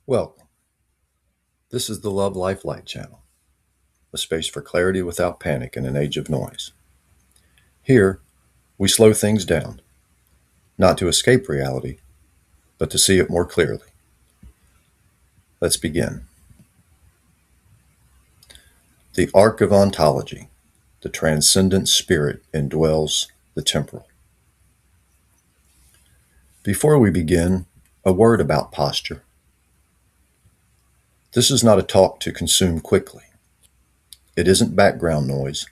Welcome. This is the Love Life Light channel, a space for clarity without panic in an age of noise. Here, we slow things down, not to escape reality, but to see it more clearly. Let's begin. The Arch of Ontology, the transcendent spirit indwells the temporal. Before we begin, a word about posture. This is not a talk to consume quickly. It isn't background noise.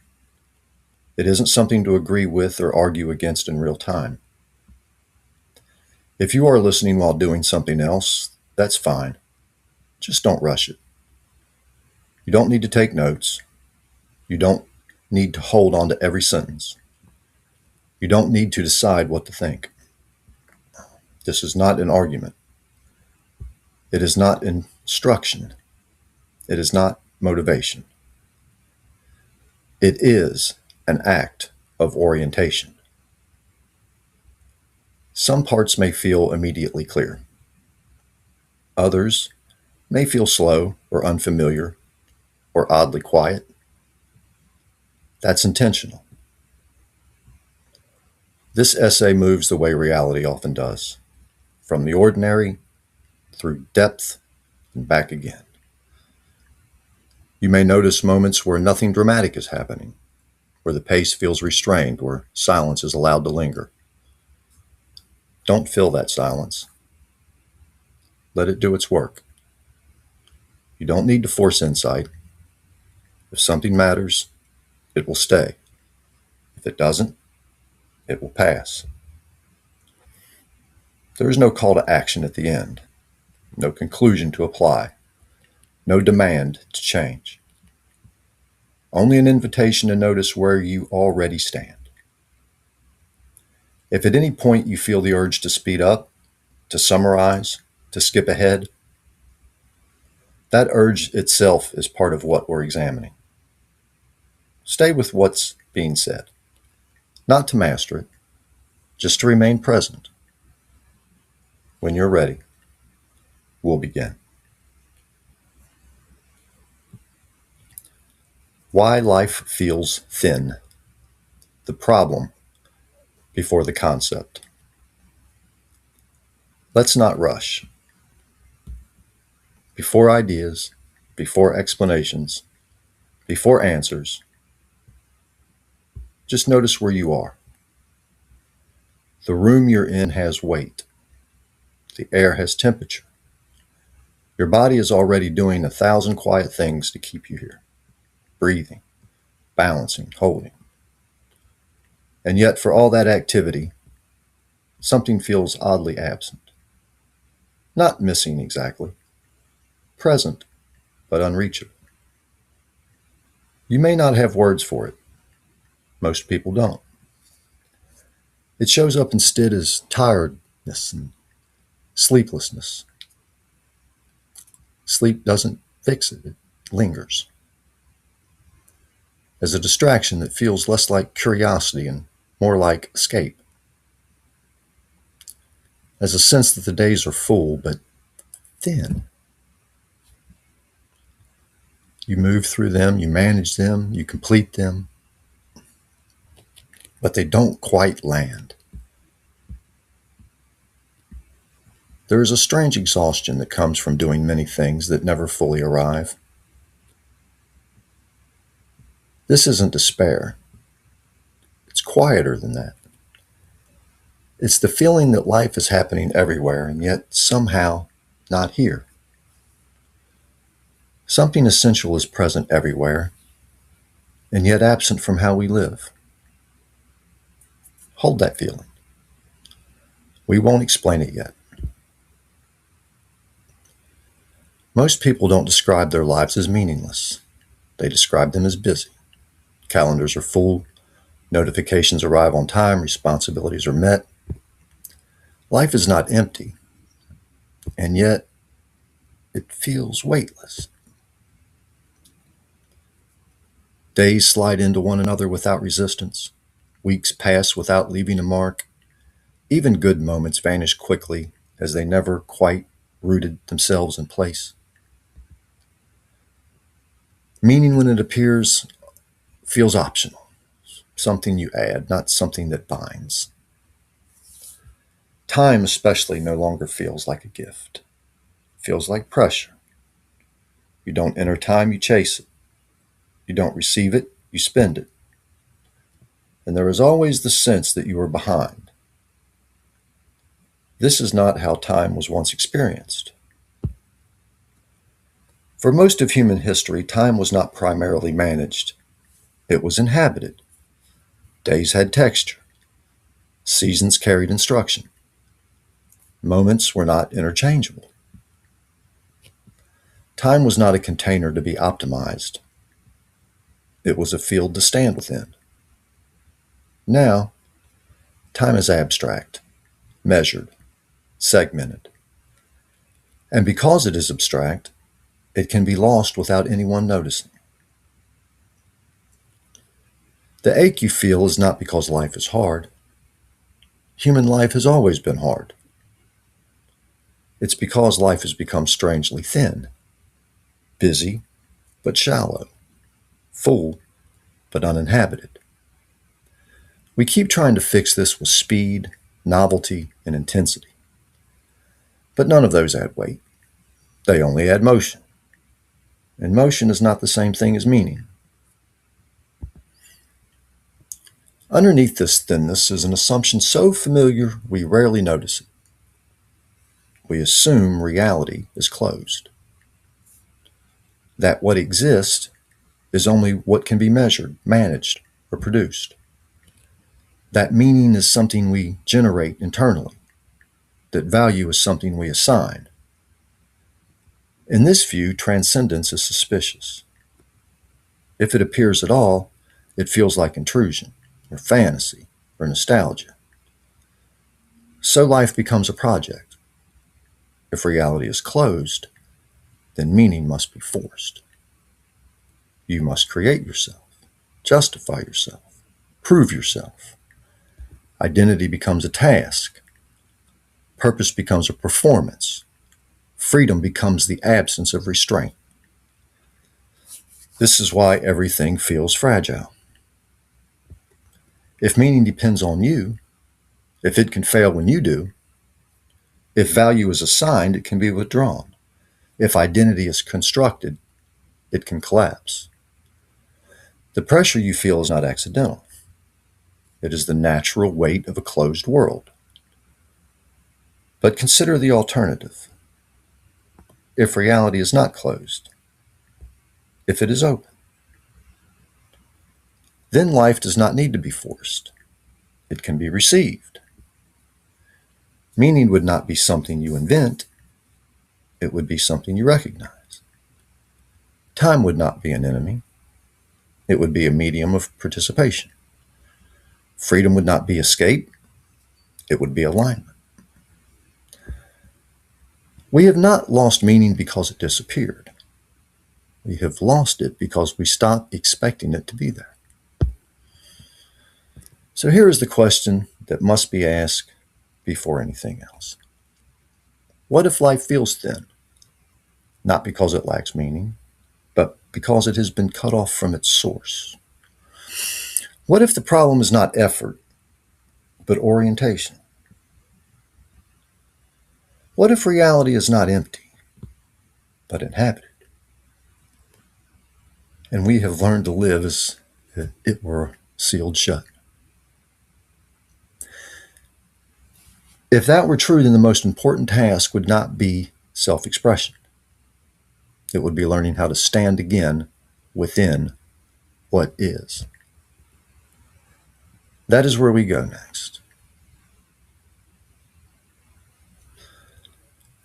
It isn't something to agree with or argue against in real time. If you are listening while doing something else, that's fine. Just don't rush it. You don't need to take notes. You don't need to hold on to every sentence. You don't need to decide what to think. This is not an argument. It is not instruction. It is not motivation. It is an act of orientation. Some parts may feel immediately clear. Others may feel slow or unfamiliar or oddly quiet. That's intentional. This essay moves the way reality often does, from the ordinary through depth and back again. You may notice moments where nothing dramatic is happening, where the pace feels restrained, where silence is allowed to linger. Don't fill that silence. Let it do its work. You don't need to force insight. If something matters, it will stay. If it doesn't, it will pass. There is no call to action at the end, no conclusion to apply, no demand to change. Only an invitation to notice where you already stand. If at any point you feel the urge to speed up, to summarize, to skip ahead, that urge itself is part of what we're examining. Stay with what's being said, not to master it, just to remain present. When you're ready, we'll begin. Why life feels thin. The problem before the concept. Let's not rush. Before ideas, before explanations, before answers, just notice where you are. The room you're in has weight. The air has temperature. Your body is already doing 1,000 quiet things to keep you here. Breathing, balancing, holding. And yet, for all that activity, something feels oddly absent. Not missing exactly. Present, but unreachable. You may not have words for it. Most people don't. It shows up instead as tiredness and sleeplessness. Sleep doesn't fix it. It lingers. As a distraction that feels less like curiosity and more like escape. As a sense that the days are full, but thin. You move through them, you manage them, you complete them, but they don't quite land. There is a strange exhaustion that comes from doing many things that never fully arrive. This isn't despair. It's quieter than that. It's the feeling that life is happening everywhere and yet somehow not here. Something essential is present everywhere and yet absent from how we live. Hold that feeling. We won't explain it yet. Most people don't describe their lives as meaningless. They describe them as busy. Calendars are full. Notifications arrive on time. Responsibilities are met. Life is not empty, and yet it feels weightless. Days slide into one another without resistance. Weeks pass without leaving a mark. Even good moments vanish quickly as they never quite rooted themselves in place. Meaning, when it appears, feels optional, something you add, not something that binds. Time, especially, no longer feels like a gift. It feels like pressure. You don't enter time, you chase it. You don't receive it, you spend it. And there is always the sense that you are behind. This is not how time was once experienced. For most of human history, time was not primarily managed. It was inhabited. Days had texture. Seasons carried instruction. Moments were not interchangeable. Time was not a container to be optimized. It was a field to stand within. Now, time is abstract, measured, segmented. And because it is abstract, it can be lost without anyone noticing. The ache you feel is not because life is hard. Human life has always been hard. It's because life has become strangely thin, busy but shallow, full but uninhabited. We keep trying to fix this with speed, novelty, and intensity. But none of those add weight. They only add motion. And motion is not the same thing as meaning. Underneath this thinness is an assumption so familiar we rarely notice it. We assume reality is closed. That what exists is only what can be measured, managed, or produced. That meaning is something we generate internally. That value is something we assign. In this view, transcendence is suspicious. If it appears at all, it feels like intrusion, or fantasy, or nostalgia. So life becomes a project. If reality is closed, then meaning must be forced. You must create yourself, justify yourself, prove yourself. Identity becomes a task. Purpose becomes a performance. Freedom becomes the absence of restraint. This is why everything feels fragile. If meaning depends on you, if it can fail when you do, if value is assigned, it can be withdrawn. If identity is constructed, it can collapse. The pressure you feel is not accidental. It is the natural weight of a closed world. But consider the alternative. If reality is not closed, if it is open, then life does not need to be forced. It can be received. Meaning would not be something you invent. It would be something you recognize. Time would not be an enemy. It would be a medium of participation. Freedom would not be escape. It would be alignment. We have not lost meaning because it disappeared. We have lost it because we stopped expecting it to be there. So here is the question that must be asked before anything else. What if life feels thin? Not because it lacks meaning, but because it has been cut off from its source. What if the problem is not effort, but orientation? What if reality is not empty, but inhabited? And we have learned to live as if it were sealed shut. If that were true, then the most important task would not be self-expression. It would be learning how to stand again within what is. That is where we go next.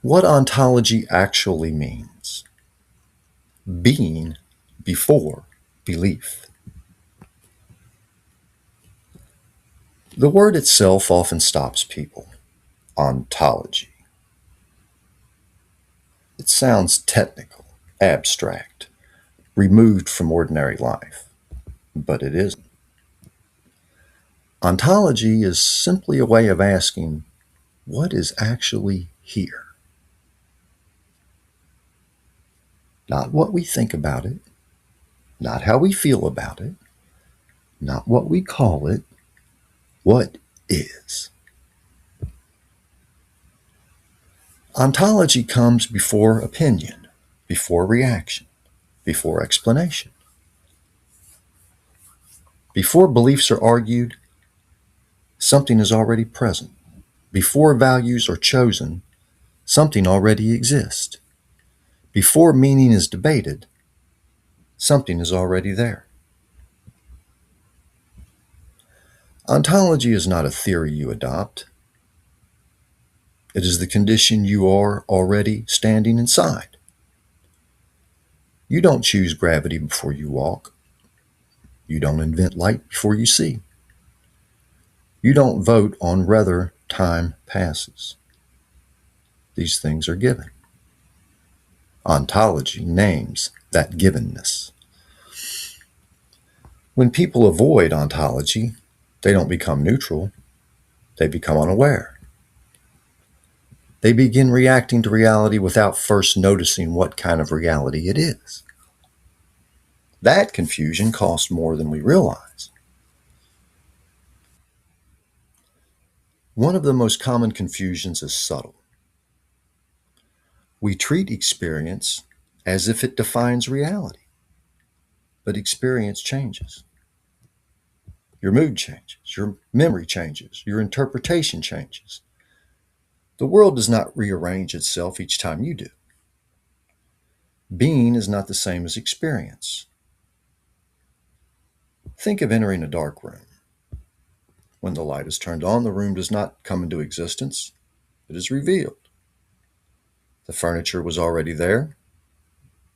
What ontology actually means. Being before belief. The word itself often stops people. Ontology. It sounds technical, abstract, removed from ordinary life, but it isn't. Ontology is simply a way of asking, what is actually here? Not what we think about it, not how we feel about it, not what we call it, what is. Ontology comes before opinion, before reaction, before explanation. Before beliefs are argued, something is already present. Before values are chosen, something already exists. Before meaning is debated, something is already there. Ontology is not a theory you adopt. It is the condition you are already standing inside. You don't choose gravity before you walk. You don't invent light before you see. You don't vote on whether time passes. These things are given. Ontology names that givenness. When people avoid ontology, they don't become neutral, they become unaware. They begin reacting to reality without first noticing what kind of reality it is. That confusion costs more than we realize. One of the most common confusions is subtle. We treat experience as if it defines reality, but experience changes. Your mood changes, your memory changes, your interpretation changes. The world does not rearrange itself each time you do. Being is not the same as experience. Think of entering a dark room. When the light is turned on, the room does not come into existence. It is revealed. The furniture was already there.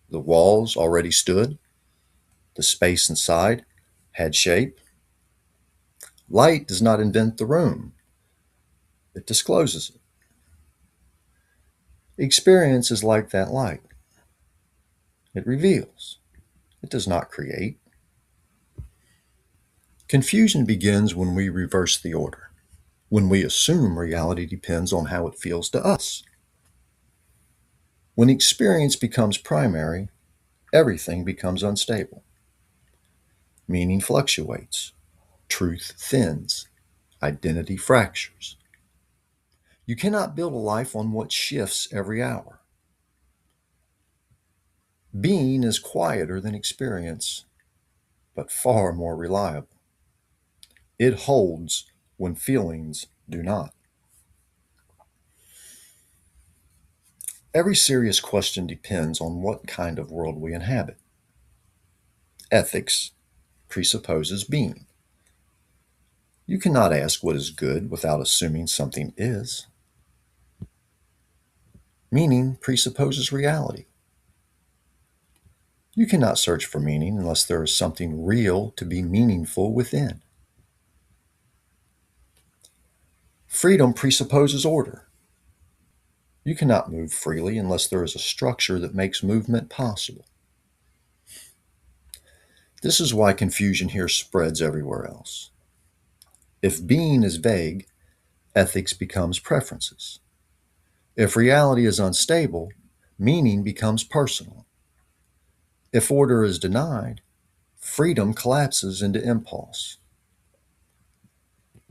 The walls already stood. The space inside had shape. Light does not invent the room. It discloses it. Experience is like that light. It reveals. It does not create. Confusion begins when we reverse the order, when we assume reality depends on how it feels to us. When experience becomes primary, everything becomes unstable. Meaning fluctuates. Truth thins. Identity fractures. You cannot build a life on what shifts every hour. Being is quieter than experience, but far more reliable. It holds when feelings do not. Every serious question depends on what kind of world we inhabit. Ethics presupposes being. You cannot ask what is good without assuming something is. Meaning presupposes reality. You cannot search for meaning unless there is something real to be meaningful within. Freedom presupposes order. You cannot move freely unless there is a structure that makes movement possible. This is why confusion here spreads everywhere else. If being is vague, ethics becomes preferences. If reality is unstable, meaning becomes personal. If order is denied, freedom collapses into impulse.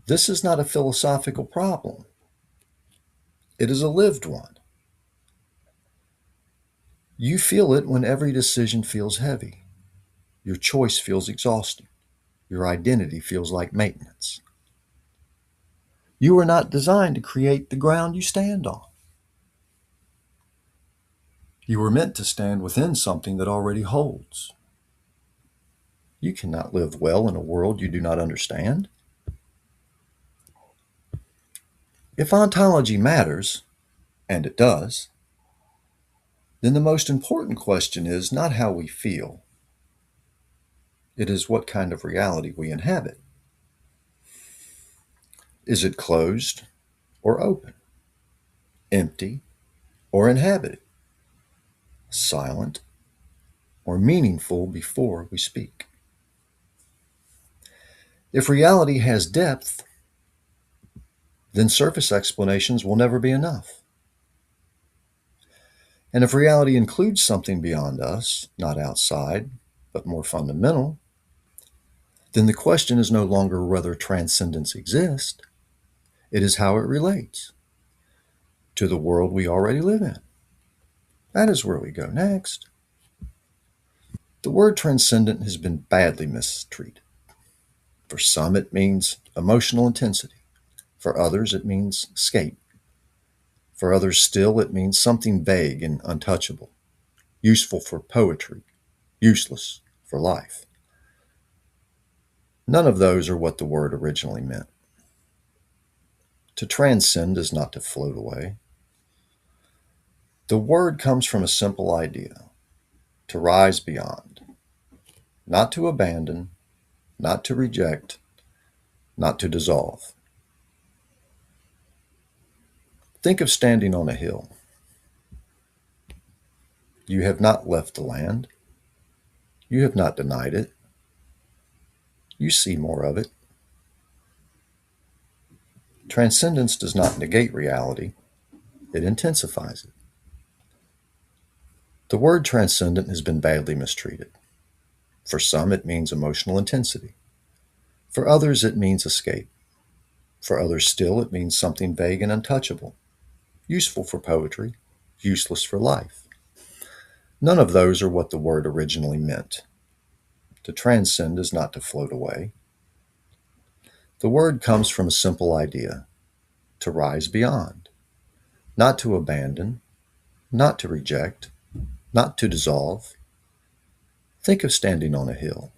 This is not a philosophical problem. It is a lived one. You feel it when every decision feels heavy. Your choice feels exhausting. Your identity feels like maintenance. You were not designed to create the ground you stand on. You were meant to stand within something that already holds. You cannot live well in a world you do not understand. If ontology matters, and it does, then the most important question is not how we feel. It is what kind of reality we inhabit. Is it closed or open? Empty or inhabited? Silent or meaningful before we speak? If reality has depth, then surface explanations will never be enough. And if reality includes something beyond us, not outside, but more fundamental, then the question is no longer whether transcendence exists, it is how it relates to the world we already live in. That is where we go next. The word transcendent has been badly mistreated. For some, it means emotional intensity. For others, it means escape. For others still, it means something vague and untouchable, useful for poetry, useless for life. None of those are what the word originally meant. To transcend is not to float away. The word comes from a simple idea: to rise beyond, not to abandon, not to reject, not to dissolve. Think of standing on a hill. You have not left the land. You have not denied it. You see more of it. Transcendence does not negate reality, it intensifies it. The word transcendent has been badly mistreated. For some, it means emotional intensity. For others, it means escape. For others still, it means something vague and untouchable, useful for poetry, useless for life. None of those are what the word originally meant. To transcend is not to float away. The word comes from a simple idea: to rise beyond, not to abandon, not to reject, not to dissolve. Think of standing on a hill.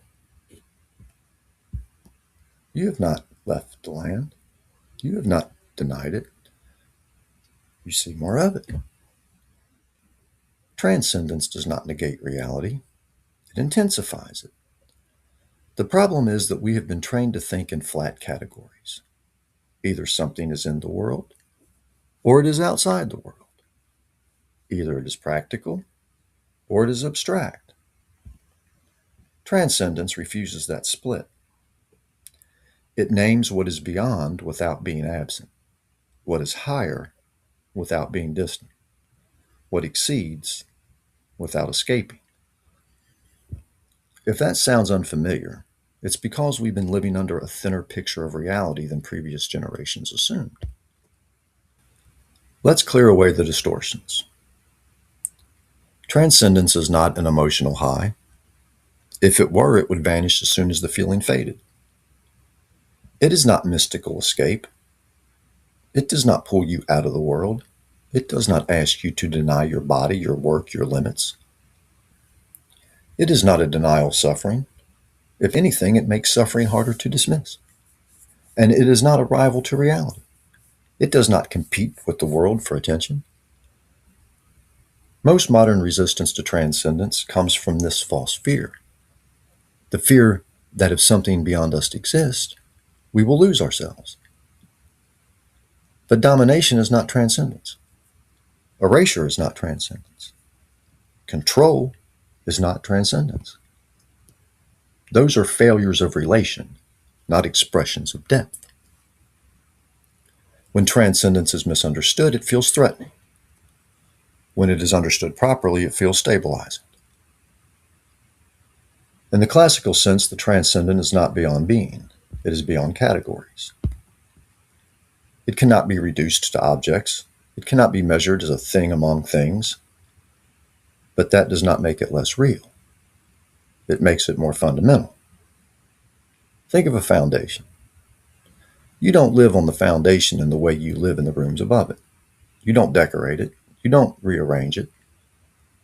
You have not left the land. You have not denied it. You see more of it. Transcendence does not negate reality, it intensifies it. The problem is that we have been trained to think in flat categories. Either something is in the world, or it is outside the world. Either it is practical, or it is abstract. Transcendence refuses that split. It names what is beyond without being absent, what is higher without being distant, what exceeds without escaping. If that sounds unfamiliar, it's because we've been living under a thinner picture of reality than previous generations assumed. Let's clear away the distortions. Transcendence is not an emotional high. If it were, it would vanish as soon as the feeling faded. It is not mystical escape. It does not pull you out of the world. It does not ask you to deny your body, your work, your limits. It is not a denial of suffering. If anything, it makes suffering harder to dismiss. And it is not a rival to reality. It does not compete with the world for attention. Most modern resistance to transcendence comes from this false fear. The fear that if something beyond us exists, we will lose ourselves. But domination is not transcendence. Erasure is not transcendence. Control is not transcendence. Those are failures of relation, not expressions of depth. When transcendence is misunderstood, it feels threatening. When it is understood properly, it feels stabilizing. In the classical sense, the transcendent is not beyond being. It is beyond categories. It cannot be reduced to objects. It cannot be measured as a thing among things. But that does not make it less real. It makes it more fundamental. Think of a foundation. You don't live on the foundation in the way you live in the rooms above it. You don't decorate it. You don't rearrange it.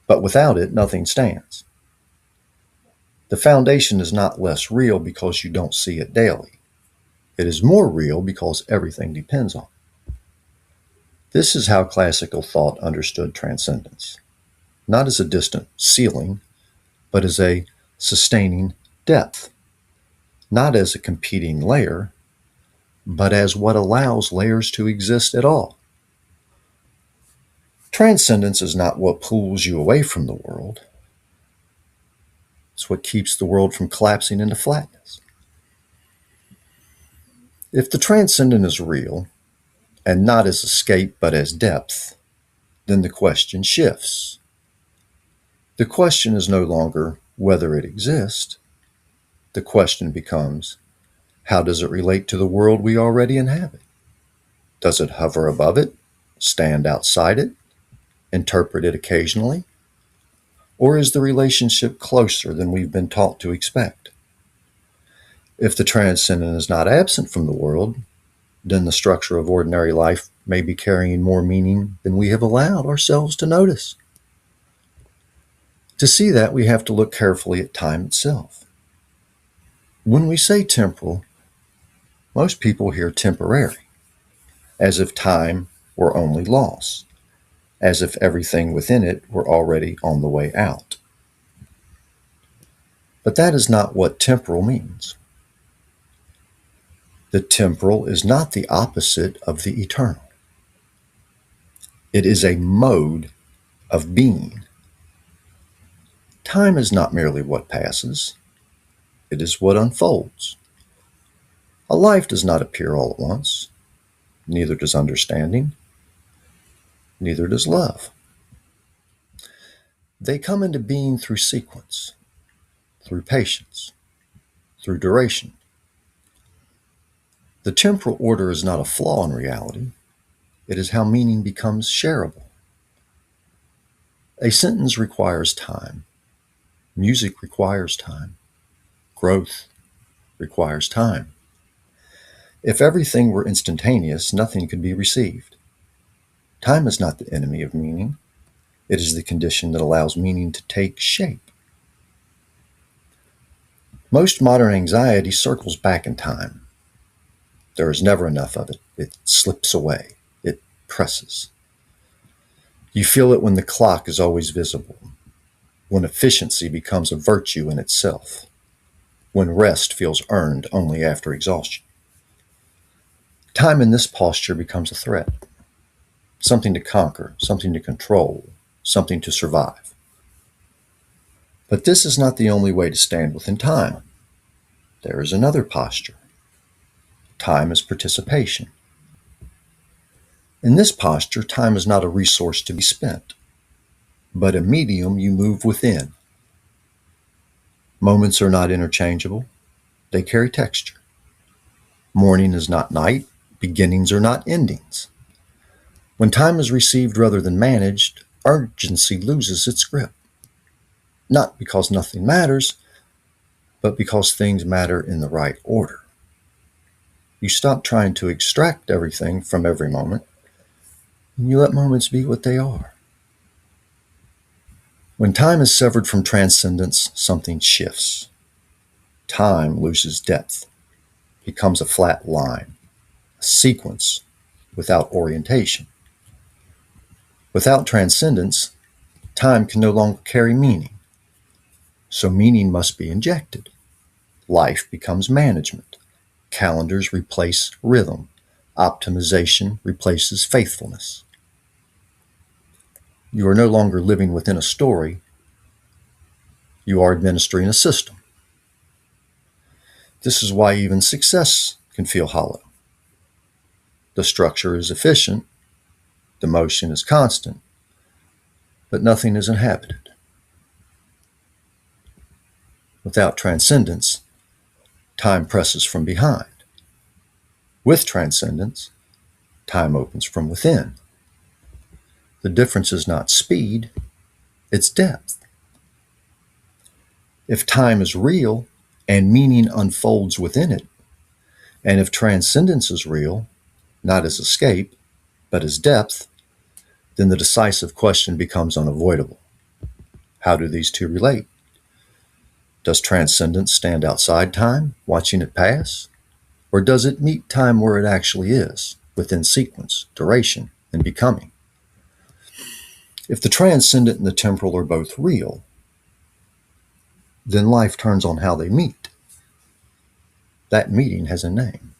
But without it, nothing stands. The foundation is not less real because you don't see it daily. It is more real because everything depends on it. This is how classical thought understood transcendence, not as a distant ceiling, but as a sustaining depth, not as a competing layer, but as what allows layers to exist at all. Transcendence is not what pulls you away from the world. It's what keeps the world from collapsing into flatness. If the transcendent is real, and not as escape but as depth, then the question shifts. The question is no longer whether it exists. The question becomes, how does it relate to the world we already inhabit? Does it hover above it, stand outside it, interpret it occasionally? Or is the relationship closer than we've been taught to expect? If the transcendent is not absent from the world, then the structure of ordinary life may be carrying more meaning than we have allowed ourselves to notice. To see that, we have to look carefully at time itself. When we say temporal, most people hear temporary, as if time were only loss, as if everything within it were already on the way out. But that is not what temporal means. The temporal is not the opposite of the eternal. It is a mode of being. Time is not merely what passes, it is what unfolds. A life does not appear all at once, neither does understanding, neither does love. They come into being through sequence, through patience, through duration. The temporal order is not a flaw in reality, it is how meaning becomes shareable. A sentence requires time. Music requires time. Growth requires time. If everything were instantaneous, nothing could be received. Time is not the enemy of meaning. It is the condition that allows meaning to take shape. Most modern anxiety circles back in time. There is never enough of it. It slips away. It presses. You feel it when the clock is always visible, when efficiency becomes a virtue in itself, when rest feels earned only after exhaustion. Time in this posture becomes a threat, something to conquer, something to control, something to survive. But this is not the only way to stand within time. There is another posture. Time is participation. In this posture, time is not a resource to be spent, but a medium you move within. Moments are not interchangeable. They carry texture. Morning is not night. Beginnings are not endings. When time is received rather than managed, urgency loses its grip. Not because nothing matters, but because things matter in the right order. You stop trying to extract everything from every moment, and you let moments be what they are. When time is severed from transcendence, something shifts. Time loses depth, becomes a flat line, a sequence without orientation. Without transcendence, time can no longer carry meaning. So meaning must be injected. Life becomes management. Calendars replace rhythm. Optimization replaces faithfulness. You are no longer living within a story. You are administering a system. This is why even success can feel hollow. The structure is efficient. The motion is constant. But nothing is inhabited. Without transcendence, time presses from behind. With transcendence, time opens from within. The difference is not speed, it's depth. If time is real and meaning unfolds within it, and if transcendence is real, not as escape, but as depth, then the decisive question becomes unavoidable. How do these two relate? Does transcendence stand outside time, watching it pass? Or does it meet time where it actually is, within sequence, duration, and becoming? If the transcendent and the temporal are both real, then life turns on how they meet. That meeting has a name,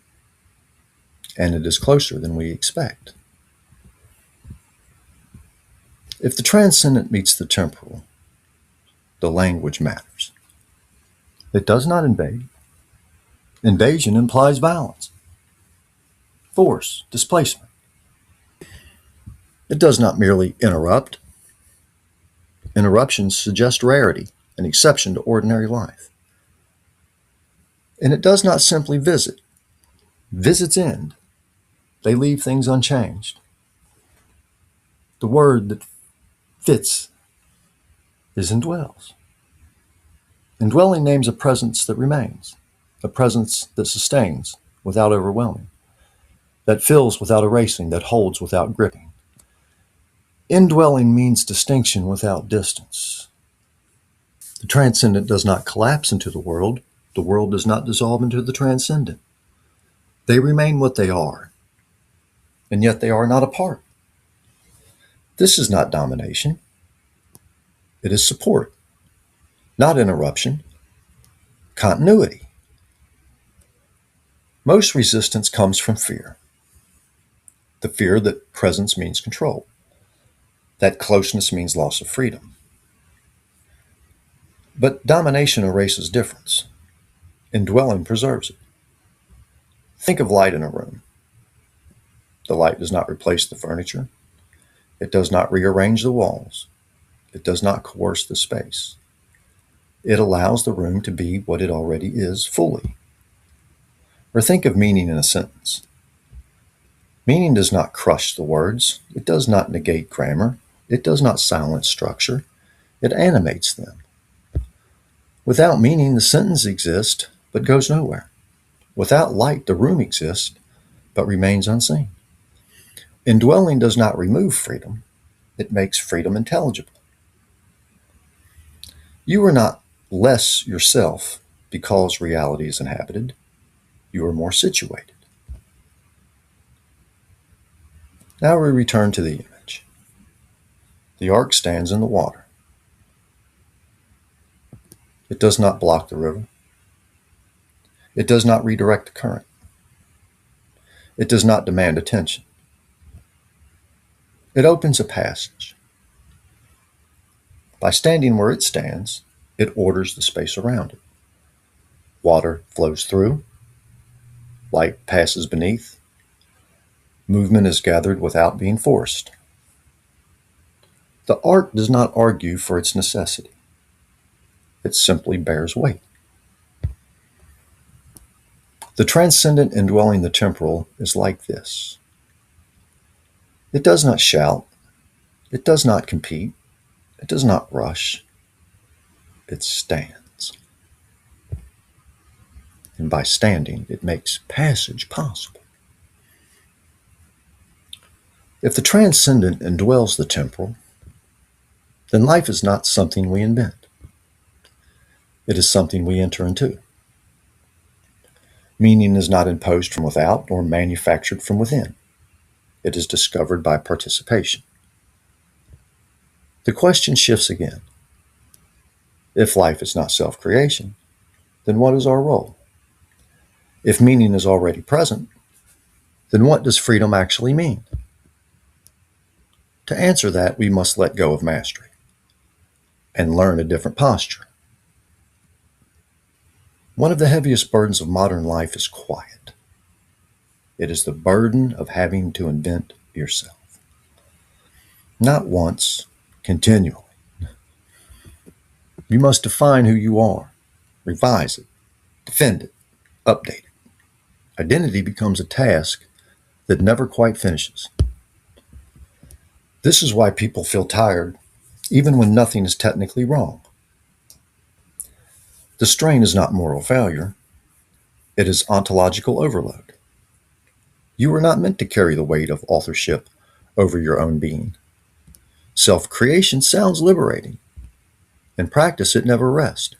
and it is closer than we expect. If the transcendent meets the temporal, the language matters. It does not invade. Invasion implies violence, force, displacement. It does not merely interrupt. Interruptions suggest rarity, an exception to ordinary life. And it does not simply visit. Visits end. They leave things unchanged. The word that fits is indwells. Indwelling names a presence that remains, a presence that sustains without overwhelming, that fills without erasing, that holds without gripping. Indwelling means distinction without distance. The transcendent does not collapse into the world does not dissolve into the transcendent. They remain what they are, and yet they are not apart. This is not domination. It is support, not interruption, continuity. Most resistance comes from fear. The fear that presence means control, that closeness means loss of freedom. But domination erases difference. Indwelling preserves it. Think of light in a room. The light does not replace the furniture. It does not rearrange the walls. It does not coerce the space. It allows the room to be what it already is fully. Or think of meaning in a sentence. Meaning does not crush the words. It does not negate grammar. It does not silence structure. It animates them. Without meaning, the sentence exists but goes nowhere. Without light, the room exists but remains unseen. Indwelling does not remove freedom. It makes freedom intelligible. You are not less yourself because reality is inhabited. You are more situated. Now we return to the image. The ark stands in the water. It does not block the river. It does not redirect the current. It does not demand attention. It opens a passage. By standing where it stands, it orders the space around it. Water flows through. Light passes beneath. Movement is gathered without being forced. The ark does not argue for its necessity. It simply bears weight. The transcendent indwelling the temporal is like this. It does not shout. It does not compete. It does not rush. It stands. And by standing, it makes passage possible. If the transcendent indwells the temporal, then life is not something we invent. It is something we enter into. Meaning is not imposed from without or manufactured from within. It is discovered by participation. The question shifts again. If life is not self-creation, then what is our role? If meaning is already present, then what does freedom actually mean? To answer that, we must let go of mastery and learn a different posture. One of the heaviest burdens of modern life is quiet. It is the burden of having to invent yourself. Not once, continually. You must define who you are, revise it, defend it, update it. Identity becomes a task that never quite finishes. This is why people feel tired, even when nothing is technically wrong. The strain is not moral failure. It is ontological overload. You were not meant to carry the weight of authorship over your own being. Self-creation sounds liberating. In practice, it never rests.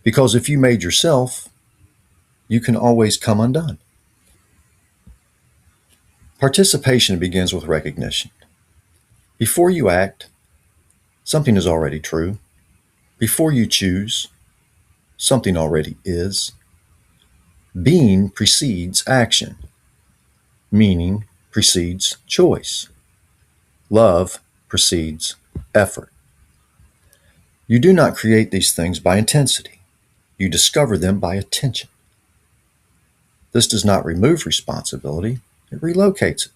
Because if you made yourself, you can always come undone. Participation begins with recognition. Before you act, something is already true. Before you choose, something already is. Being precedes action. Meaning precedes choice. Love precedes effort. You do not create these things by intensity. You discover them by attention. This does not remove responsibility. It relocates it.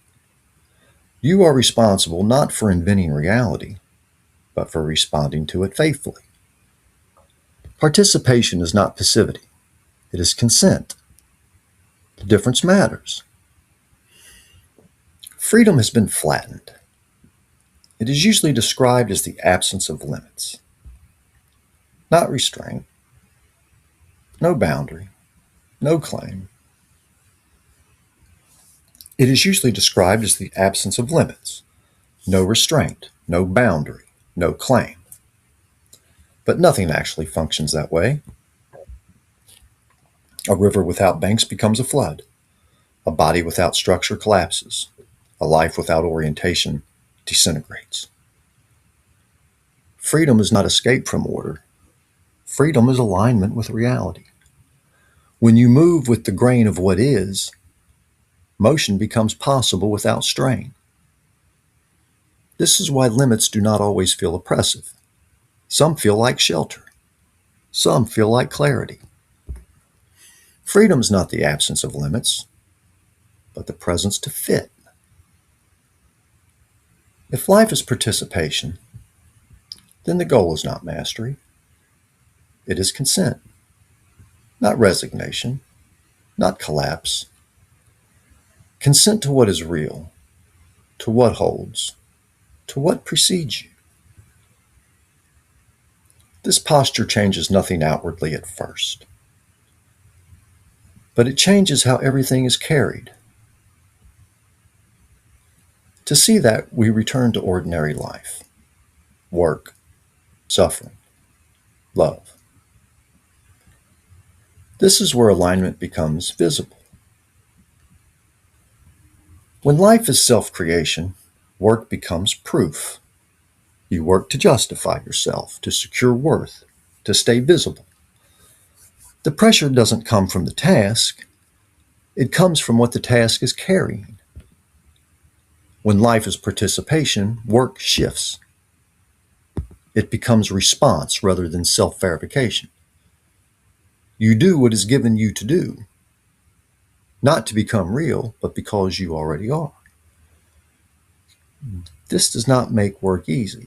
You are responsible not for inventing reality, but for responding to it faithfully. Participation is not passivity, it is consent. The difference matters. Freedom has been flattened. It is usually described as the absence of limits, not restraint, no boundary, no claim. It is usually described as the absence of limits, no restraint, no boundary, no claim. But nothing actually functions that way. A river without banks becomes a flood. A body without structure collapses. A life without orientation disintegrates. Freedom is not escape from order. Freedom is alignment with reality. When you move with the grain of what is, motion becomes possible without strain. This is why limits do not always feel oppressive. Some feel like shelter. Some feel like clarity. Freedom is not the absence of limits, but the presence to fit. If life is participation, then the goal is not mastery. It is consent, not resignation, not collapse. Consent to what is real, to what holds, to what precedes you. This posture changes nothing outwardly at first, but it changes how everything is carried. To see that, we return to ordinary life, work, suffering, love. This is where alignment becomes visible. When life is self-creation, work becomes proof. You work to justify yourself, to secure worth, to stay visible. The pressure doesn't come from the task, it comes from what the task is carrying. When life is participation, work shifts. It becomes response rather than self-verification. You do what is given you to do, not to become real, but because you already are. This does not make work easy.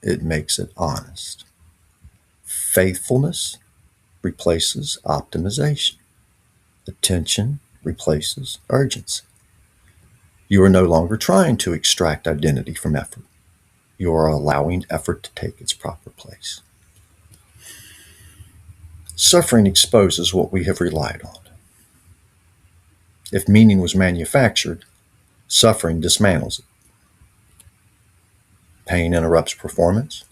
It makes it honest. Faithfulness replaces optimization. Attention replaces urgency. You are no longer trying to extract identity from effort. You are allowing effort to take its proper place. Suffering exposes what we have relied on. If meaning was manufactured, suffering dismantles it. Pain interrupts performance.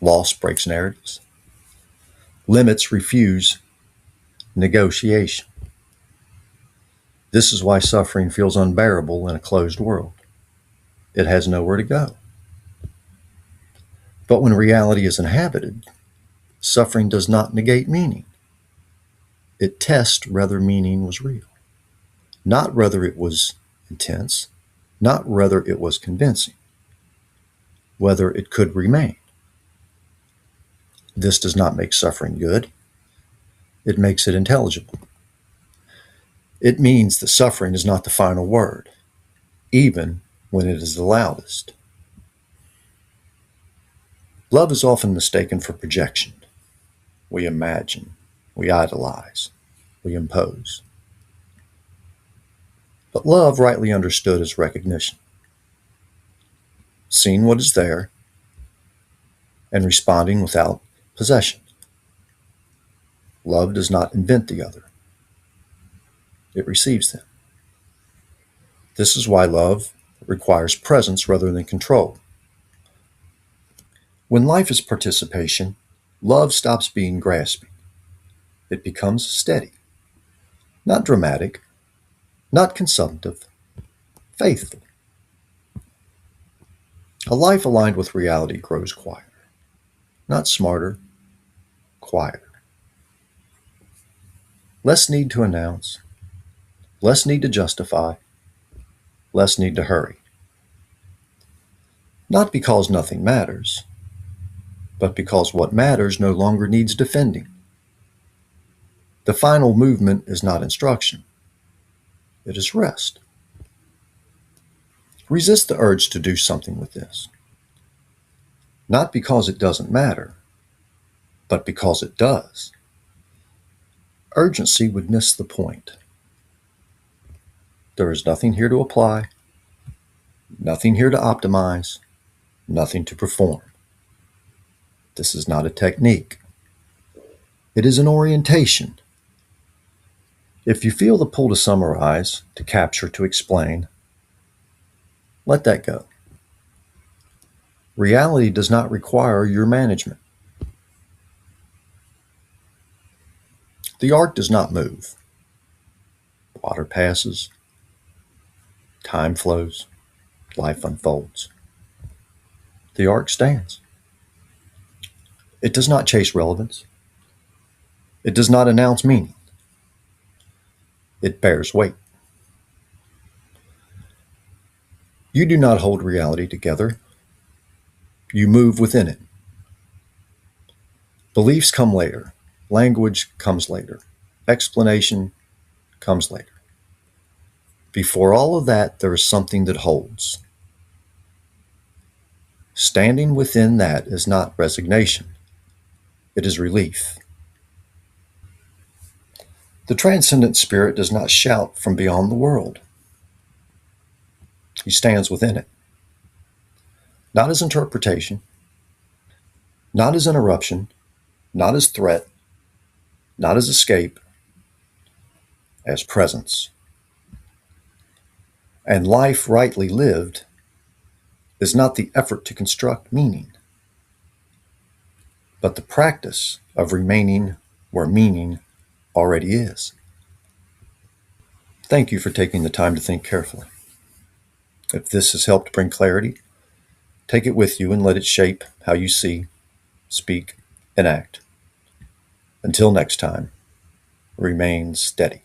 Loss breaks narratives. Limits refuse negotiation. This is why suffering feels unbearable in a closed world. It has nowhere to go. But when reality is inhabited, suffering does not negate meaning. It tests whether meaning was real, not whether it was intense, not whether it was convincing, whether it could remain. This does not make suffering good. It makes it intelligible. It means that suffering is not the final word, even when it is the loudest. Love is often mistaken for projection. We imagine, we idolize, we impose. But love, rightly understood, is recognition. Seeing what is there and responding without possession. Love does not invent the other. It receives them. This is why love requires presence rather than control. When life is participation, love stops being grasping. It becomes steady, not dramatic, not consumptive, faithful. A life aligned with reality grows quieter, not smarter, quieter. Less need to announce, less need to justify, less need to hurry. Not because nothing matters, but because what matters no longer needs defending. The final movement is not instruction. It is rest. Resist the urge to do something with this. Not because it doesn't matter, but because it does. Urgency would miss the point. There is nothing here to apply, nothing here to optimize, nothing to perform. This is not a technique. It is an orientation. If you feel the pull to summarize, to capture, to explain, let that go. Reality does not require your management. The ark does not move. Water passes, time flows, life unfolds. The ark stands. It does not chase relevance. It does not announce meaning. It bears weight. You do not hold reality together. You move within it. Beliefs come later. Language comes later. Explanation comes later. Before all of that, there is something that holds. Standing within that is not resignation. It is relief. The transcendent spirit does not shout from beyond the world. He stands within it. Not as interpretation, not as interruption, not as threat, not as escape, as presence. And life rightly lived is not the effort to construct meaning, but the practice of remaining where meaning already is. Thank you for taking the time to think carefully. If this has helped bring clarity, take it with you and let it shape how you see, speak, and act. Until next time, remain steady.